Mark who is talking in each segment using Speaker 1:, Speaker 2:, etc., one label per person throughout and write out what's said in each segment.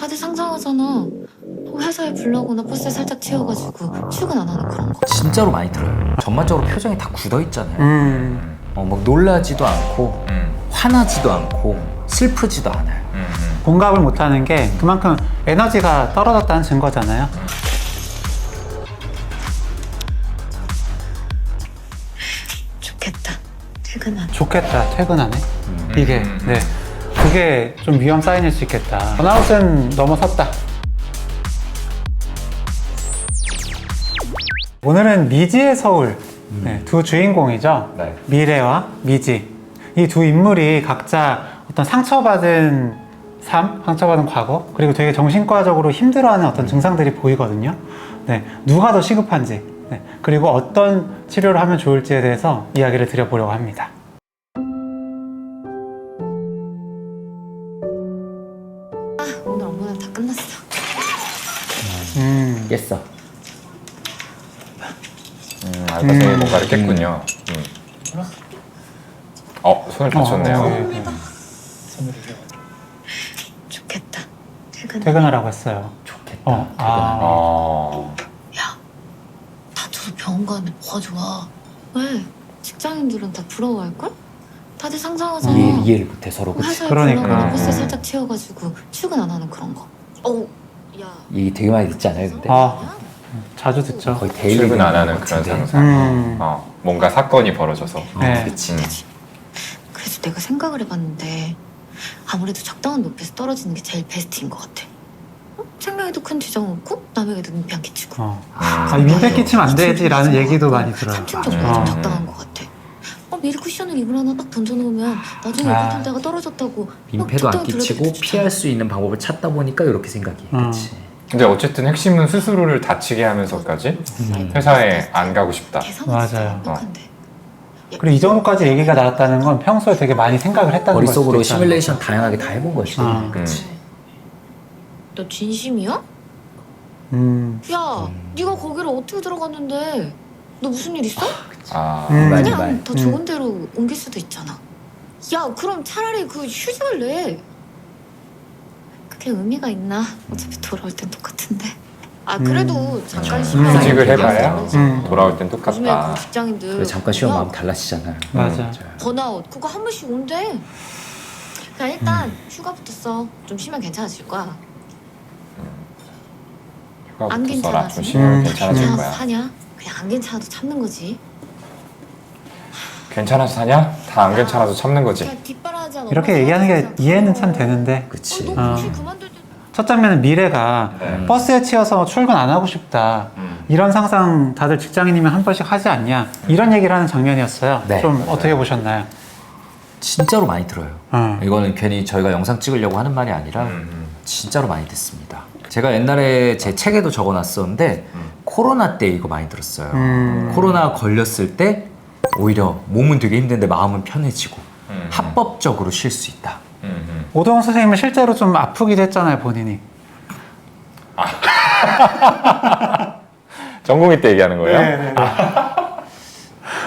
Speaker 1: 다들 상상하잖아. 회사에 불러거나 버스에 살짝 치여가지고 출근 안 하는 그런 거.
Speaker 2: 진짜로 많이 들어요. 전반적으로 표정이 다 굳어 있잖아요. 막 놀라지도 않고 화나지도 않고 슬프지도 않아요.
Speaker 3: 공감을 못하는 게 그만큼 에너지가 떨어졌다는 증거잖아요.
Speaker 1: 좋겠다. 퇴근하네.
Speaker 3: 좋겠다, 퇴근하네. 이게, 네. 그게 좀 위험 사인일 수 있겠다. 번아웃은 넘어섰다. 오늘은 미지의 서울, 네, 두 주인공이죠.
Speaker 2: 네.
Speaker 3: 미래와 미지. 이 두 인물이 각자 어떤 상처받은 삶, 상처받은 과거, 그리고 되게 정신과적으로 힘들어하는 어떤 증상들이 보이거든요. 네, 누가 더 시급한지, 네, 그리고 어떤 치료를 하면 좋을지에 대해서 이야기를 드려보려고 합니다.
Speaker 1: 오늘 업무는 다 끝났어.
Speaker 2: 깼어.
Speaker 4: 선생님이 뭔가를 깼군요. 손을 다쳤네요.
Speaker 3: 네.
Speaker 1: 좋겠다. 퇴근하네.
Speaker 3: 퇴근하라고 했어요.
Speaker 2: 좋겠다.
Speaker 1: 야, 다쳐서 병원 가는데 뭐가 좋아? 왜? 직장인들은 다 부러워할걸? 다들 상상하잖아.
Speaker 2: 이해를 못해 서로. 그치?
Speaker 1: 회사에
Speaker 3: 그러니까.
Speaker 1: 불러거나 버스에 살짝 치여가지고 출근 안 하는 그런 거. 야.
Speaker 2: 얘기 되게 많이 듣지 않아요 근데?
Speaker 3: 자주 듣죠.
Speaker 2: 거의 데일리
Speaker 4: 출근 안 하는
Speaker 2: 같은데?
Speaker 4: 그런 상상.
Speaker 3: 음.
Speaker 4: 뭔가 사건이 벌어져서.
Speaker 3: 네.
Speaker 2: 그치.
Speaker 1: 그래서 내가 생각을 해봤는데 아무래도 적당한 높이에서 떨어지는 게 제일 베스트인 것 같아. 생명에도 큰 지장 없고 남에게도 민폐 안 끼치고.
Speaker 3: 민폐 끼치면 안 되지라는 얘기도 많이 들어요.
Speaker 1: 3층 정도가 좀 적당한 것 같아. 미리 쿠션을 이불 하나 딱 던져놓으면 나중에 이불 털다가 떨어졌다고
Speaker 2: 민폐도 안
Speaker 1: 적당히
Speaker 2: 끼치고
Speaker 1: 들어주기
Speaker 2: 피할
Speaker 1: 좋잖아.
Speaker 2: 수 있는 방법을 찾다 보니까 이렇게 생각이. 그치.
Speaker 4: 근데 어쨌든 핵심은 스스로를 다치게 하면서까지 회사에 안 가고 싶다.
Speaker 1: 계산은
Speaker 3: 맞아요.
Speaker 1: 진짜 완벽한데.
Speaker 3: 그리고 이 정도까지 얘기가 나왔다는 건 평소에 되게 많이 생각을 했다는 걸 수도
Speaker 2: 머릿속으로
Speaker 3: 있잖아요.
Speaker 2: 시뮬레이션 다양하게 다 해본 거지.
Speaker 3: 그치.
Speaker 1: 너 진심이야? 야, 네가 거기를 어떻게 들어갔는데? 너 무슨 일 있어?
Speaker 2: 많이
Speaker 1: 그냥
Speaker 2: 말.
Speaker 1: 더 좋은 데로 옮길 수도 있잖아. 야, 그럼 차라리 그 휴직을 내. 그게 의미가 있나? 어차피 돌아올 땐 똑같은데. 그래도 잠깐 쉬면
Speaker 4: 휴직을
Speaker 1: 얘기할 수
Speaker 4: 해봐야
Speaker 1: 있는지.
Speaker 4: 돌아올 땐
Speaker 1: 요즘에
Speaker 4: 똑같다.
Speaker 1: 그 직장인들
Speaker 2: 그래, 잠깐 쉬면
Speaker 1: 그냥
Speaker 2: 마음 달라지잖아요.
Speaker 3: 맞아.
Speaker 1: 번아웃 그거 한 번씩 온대. 그냥 일단 휴가부터 써. 좀 쉬면 괜찮아질 거야. 안
Speaker 4: 휴가부터 써라. 좀
Speaker 1: 괜찮아지면
Speaker 4: 쉬면 괜찮아질
Speaker 1: 괜찮아서
Speaker 4: 거야.
Speaker 1: 사냐? 그냥 안 괜찮아도 참는 거지.
Speaker 4: 괜찮아서 사냐? 다 안 괜찮아서 참는 거지.
Speaker 1: 그냥 뒷바라지 않아.
Speaker 3: 이렇게 얘기하는 게 이해는 참 되는데
Speaker 2: 그치.
Speaker 1: 너 굳이 그만둘 때
Speaker 3: 첫 장면은 미래가 버스에 치여서 출근 안 하고 싶다 이런 상상 다들 직장인이면 한 번씩 하지 않냐 이런 얘기를 하는 장면이었어요.
Speaker 2: 네,
Speaker 3: 좀
Speaker 2: 맞아요.
Speaker 3: 어떻게 보셨나요?
Speaker 2: 진짜로 많이 들어요. 이거는 괜히 저희가 영상 찍으려고 하는 말이 아니라 진짜로 많이 듣습니다. 제가 옛날에 제 책에도 적어놨었는데 코로나 때 이거 많이 들었어요. 코로나 걸렸을 때 오히려 몸은 되게 힘든데 마음은 편해지고 합법적으로 쉴 수 있다.
Speaker 3: 오동훈 선생님은 실제로 좀 아프기도 했잖아요, 본인이.
Speaker 4: 전공의 때 얘기하는 거예요?
Speaker 3: 네.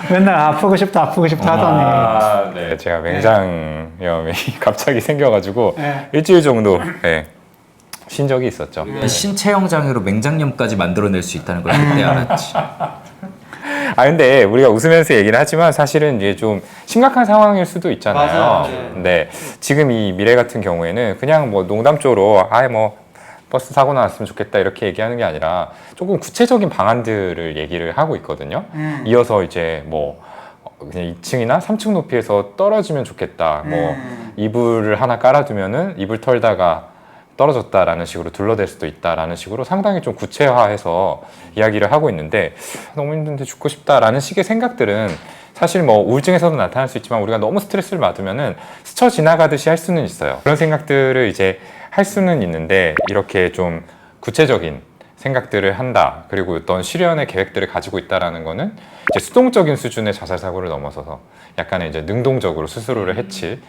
Speaker 3: 맨날 아프고 싶다 하더니.
Speaker 4: 네. 제가 맹장염이 갑자기 생겨가지고
Speaker 3: 네.
Speaker 4: 일주일 정도 쉰 적이 있었죠.
Speaker 2: 신체형 장애로 맹장염까지 만들어낼 수 있다는 걸 그때 알았지.
Speaker 4: 근데 우리가 웃으면서 얘기를 하지만 사실은 이게 좀 심각한 상황일 수도 있잖아요.
Speaker 3: 맞아요.
Speaker 4: 근데 지금 이 미래 같은 경우에는 그냥 뭐 농담조로 뭐 버스 사고 나왔으면 좋겠다 이렇게 얘기하는 게 아니라 조금 구체적인 방안들을 얘기를 하고 있거든요. 이어서 이제 뭐 그냥 2층이나 3층 높이에서 떨어지면 좋겠다. 뭐 이불을 하나 깔아두면은 이불 털다가 떨어졌다라는 식으로 둘러댈 수도 있다라는 식으로 상당히 좀 구체화해서 이야기를 하고 있는데 너무 힘든데 죽고 싶다라는 식의 생각들은 사실 뭐 우울증에서도 나타날 수 있지만 우리가 너무 스트레스를 받으면은 스쳐 지나가듯이 할 수는 있어요. 그런 생각들을 이제 할 수는 있는데 이렇게 좀 구체적인 생각들을 한다. 그리고 어떤 실현의 계획들을 가지고 있다라는 거는 이제 수동적인 수준의 자살 사고를 넘어서서 약간의 이제 능동적으로 스스로를 해칠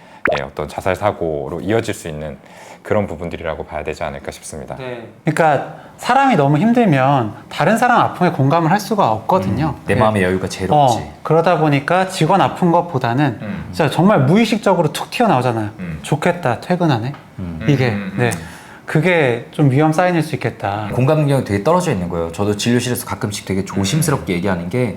Speaker 4: 어떤 자살 사고로 이어질 수 있는 그런 부분들이라고 봐야 되지 않을까 싶습니다.
Speaker 3: 그러니까 사람이 너무 힘들면 다른 사람 아픔에 공감을 할 수가 없거든요.
Speaker 2: 내 마음의 여유가 제일 없지.
Speaker 3: 그러다 보니까 직원 아픈 것보다는 진짜 정말 무의식적으로 툭 튀어나오잖아요. 좋겠다, 퇴근하네. 이게 그게 좀 위험 사인일 수 있겠다.
Speaker 2: 공감 능력이 되게 떨어져 있는 거예요. 저도 진료실에서 가끔씩 되게 조심스럽게 얘기하는 게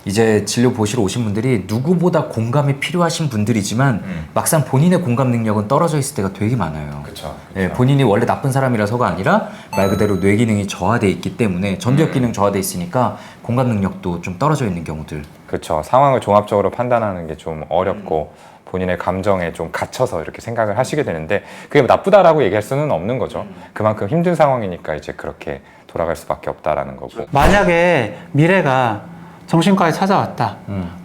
Speaker 2: 이제 진료 보시러 오신 분들이 누구보다 공감이 필요하신 분들이지만 막상 본인의 공감 능력은 떨어져 있을 때가 되게 많아요.
Speaker 4: 그쵸.
Speaker 2: 예, 본인이 원래 나쁜 사람이라서가 아니라 말 그대로 뇌 기능이 저하돼 있기 때문에 전두엽 기능 저하돼 있으니까 공감 능력도 좀 떨어져 있는 경우들.
Speaker 4: 그렇죠. 상황을 종합적으로 판단하는 게 좀 어렵고 본인의 감정에 좀 갇혀서 이렇게 생각을 하시게 되는데 그게 나쁘다라고 얘기할 수는 없는 거죠. 그만큼 힘든 상황이니까 이제 그렇게 돌아갈 수밖에 없다라는 거고.
Speaker 3: 만약에 미래가 정신과에 찾아왔다.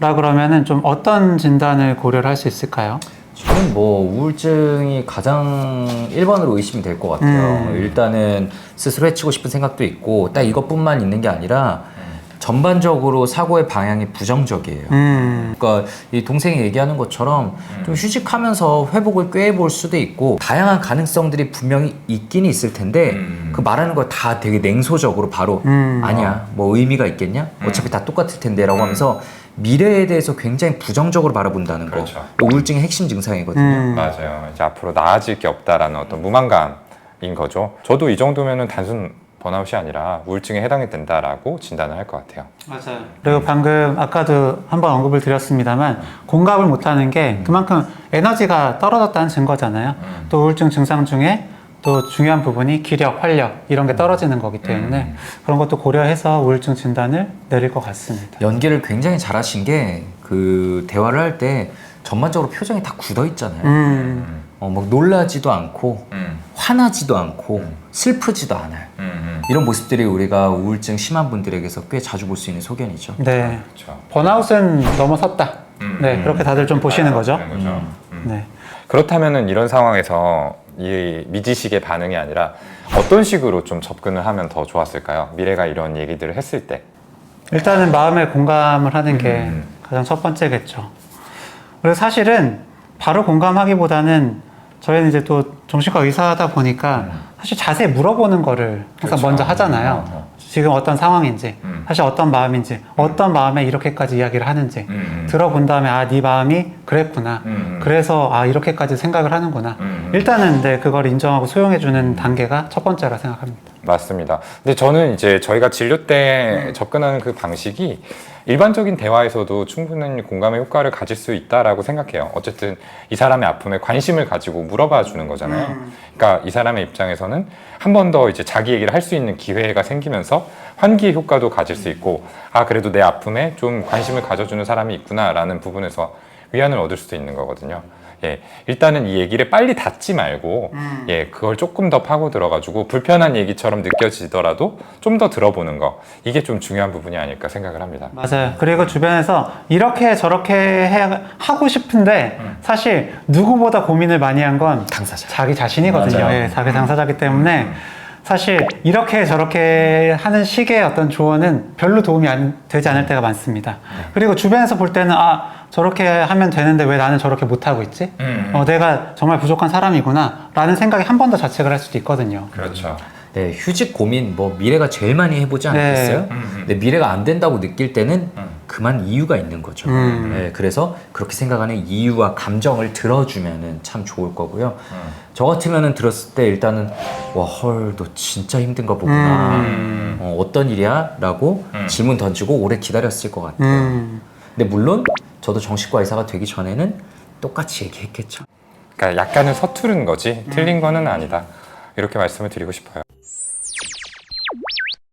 Speaker 3: 라 그러면은 좀 어떤 진단을 고려를 할 수 있을까요?
Speaker 2: 저는 뭐 우울증이 가장 1번으로 의심이 될 것 같아요. 일단은 스스로 해치고 싶은 생각도 있고 딱 이것뿐만 있는 게 아니라 전반적으로 사고의 방향이 부정적이에요. 그러니까 이 동생이 얘기하는 것처럼 좀 휴직하면서 회복을 꾀해볼 수도 있고 다양한 가능성들이 분명히 있긴 있을 텐데 그 말하는 거 다 되게 냉소적으로 바로 아니야 뭐 의미가 있겠냐? 어차피 다 똑같을 텐데 라고 하면서 미래에 대해서 굉장히 부정적으로 바라본다는 거.
Speaker 4: 그렇죠.
Speaker 2: 우울증의 핵심 증상이거든요.
Speaker 4: 맞아요. 이제 앞으로 나아질 게 없다라는 어떤 무만감인 거죠. 저도 이 정도면은 단순 번아웃이 아니라 우울증에 해당이 된다라고 진단을 할 것 같아요.
Speaker 3: 맞아요. 그리고 방금 아까도 한번 언급을 드렸습니다만 공감을 못하는 게 그만큼 에너지가 떨어졌다는 증거잖아요. 또 우울증 증상 중에 또 중요한 부분이 기력, 활력 이런 게 떨어지는 거기 때문에 그런 것도 고려해서 우울증 진단을 내릴 것 같습니다.
Speaker 2: 연기를 굉장히 잘하신 게 그 대화를 할 때 전반적으로 표정이 다 굳어 있잖아요. 막 놀라지도 않고 화나지도 않고 슬프지도 않아요. 이런 모습들이 우리가 우울증 심한 분들에게서 꽤 자주 볼 수 있는 소견이죠.
Speaker 3: 네.
Speaker 4: 그렇죠.
Speaker 3: 번아웃은 넘어섰다. 네, 그렇게 다들 좀 보시는 거죠.
Speaker 4: 그런 거죠.
Speaker 3: 네.
Speaker 4: 그렇다면은 이런 상황에서 이 미지식의 반응이 아니라 어떤 식으로 좀 접근을 하면 더 좋았을까요? 미래가 이런 얘기들을 했을 때.
Speaker 3: 일단은 마음에 공감을 하는 게 가장 첫 번째겠죠. 그리고 사실은 바로 공감하기보다는 저희는 이제 또 정신과 의사다 보니까 사실 자세히 물어보는 거를 항상
Speaker 4: 그렇죠.
Speaker 3: 먼저 하잖아요. 지금 어떤 상황인지, 사실 어떤 마음인지, 어떤 마음에 이렇게까지 이야기를 하는지 들어본 다음에 아, 네 마음이 그랬구나. 그래서 아, 이렇게까지 생각을 하는구나. 일단은 네, 그걸 인정하고 소용해주는 단계가 첫 번째라 생각합니다.
Speaker 4: 맞습니다. 근데 저는 이제 저희가 진료 때 접근하는 그 방식이 일반적인 대화에서도 충분한 공감의 효과를 가질 수 있다라고 생각해요. 어쨌든 이 사람의 아픔에 관심을 가지고 물어봐 주는 거잖아요. 그러니까 이 사람의 입장에서는 한 번 더 이제 자기 얘기를 할 수 있는 기회가 생기면서 환기의 효과도 가질 수 있고, 아, 그래도 내 아픔에 좀 관심을 가져주는 사람이 있구나라는 부분에서 위안을 얻을 수도 있는 거거든요. 예, 일단은 이 얘기를 빨리 닫지 말고, 예, 그걸 조금 더 파고 들어가지고 불편한 얘기처럼 느껴지더라도 좀 더 들어보는 거, 이게 좀 중요한 부분이 아닐까 생각을 합니다.
Speaker 3: 맞아요. 그리고 주변에서 이렇게 저렇게 하고 싶은데 사실 누구보다 고민을 많이 한 건
Speaker 2: 당사자.
Speaker 3: 자기 자신이거든요.
Speaker 2: 맞아요.
Speaker 3: 예, 자기 당사자기 때문에 사실 이렇게 저렇게 하는 식의 어떤 조언은 별로 도움이 되지 않을 때가 많습니다. 그리고 주변에서 볼 때는 아, 저렇게 하면 되는데 왜 나는 저렇게 못하고 있지? 내가 정말 부족한 사람이구나 라는 생각이 한 번 더 자책을 할 수도 있거든요.
Speaker 4: 그렇죠.
Speaker 2: 네, 휴직 고민 뭐 미래가 제일 많이 해보지 않겠어요? 근데 미래가 안 된다고 느낄 때는 그만 이유가 있는 거죠. 네, 그래서 그렇게 생각하는 이유와 감정을 들어주면은 참 좋을 거고요. 저 같으면은 들었을 때 일단은 와, 헐, 너 진짜 힘든 거 보구나. 어떤 일이야? 라고 질문 던지고 오래 기다렸을 것 같아요. 근데 물론 저도 정신과 의사가 되기 전에는 똑같이 얘기했겠죠.
Speaker 4: 그러니까 약간은 서투른 거지 틀린 거는 아니다. 이렇게 말씀을 드리고 싶어요.